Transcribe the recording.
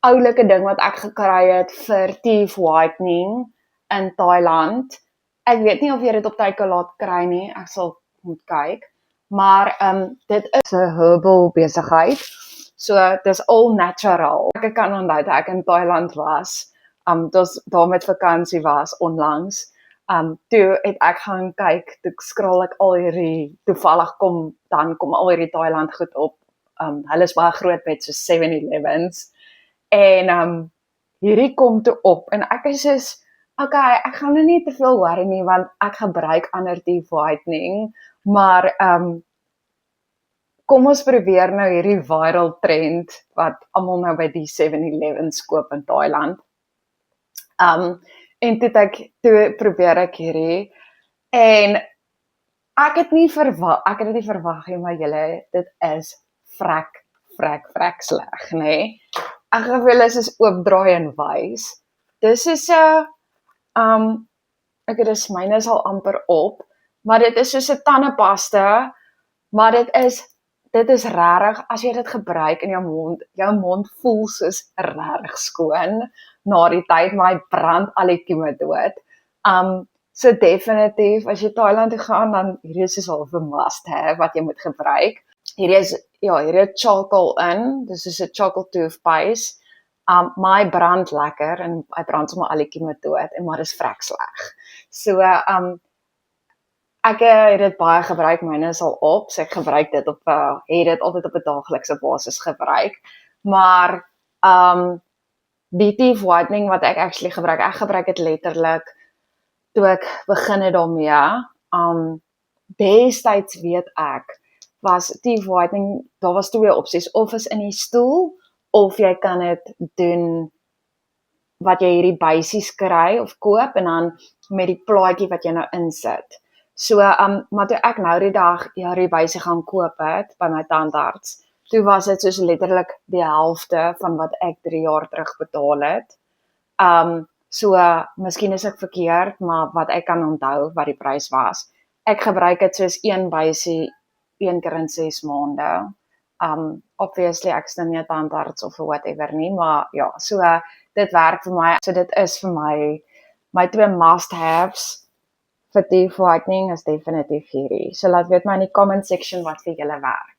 oulike ding wat ek gekry het vir teeth whitening in Thailand. Ek weet nie of jy dit op tyd kan laat kry nie, ek sal moet kyk. Maar dit is 'n herbal besigheid. So dis all natural. Ek kan onthou dat ek in Thailand was, daar met vakansie was onlangs. Toe het ek gaan kyk, toe skraal ek al hierdie, toevallig kom al hierdie Thailand goed op. Hulle is baie groot met so 7-Elevens. En hierdie kom toe op en ek is soos, okay, ek gaan nou nie te veel worry nie want ek gebruik ander teeth whitening, maar kom ons probeer nou hierdie viral trend wat almal nou by die 7-Elevens koop in Thailand. En toe probeer ek hierdie en ek het nie verwag nie, maar julle, dit is vrek sleg, nê? Nee? Ek gaan vir julle soos oopdraai en wys. Dis is dis myne is al amper op, maar dit is soos 'n tandepasta, maar dit is regtig, as jy dit gebruik in jou mond voel soos regtig skoon na die tyd, maar hy brand al die kieme dood. So definitief, as jy Thailand toe gaan, dan hierdie is soos half 'n must have wat jy moet gebruik. Hierdie het charcoal in, dis soos 'n charcoal toothpaste. Maar hy brand lekker en hy brand sommer al die kieme dood, maar dis vrek sleg. So ek het dit baie gebruik, myne is al op, so ek gebruik dit het dit altyd op 'n daaglikse basis gebruik. Maar die teeth whitening wat ek actually gebruik, ek gebruik dit letterlik toe ek begin het daarmee. Destyds weet ek, was teeth whitening, daar was 2 opsies, of is in die stoel, of jy kan dit doen wat jy hierdie buisies kry of koop en dan met die plaatjie wat jy nou insit. So, maar toe ek nou die dag hierdie buisie gaan koop het by my tandarts, toe was dit soos letterlik die helfte van wat ek 3 jaar terug betaal het. So, miskien is ek verkeerd, maar wat ek kan onthou wat die prys was. Ek gebruik dit soos 1 buisie 1 keer in 6 maande. Obviously, ek is nou nie 'n tandarts of whatever nie, maar ja, so dit werk vir my. So dit is vir my 2 must-haves vir teeth whitening is definitief hierdie. So laat weet my in die comment section wat vir julle werk.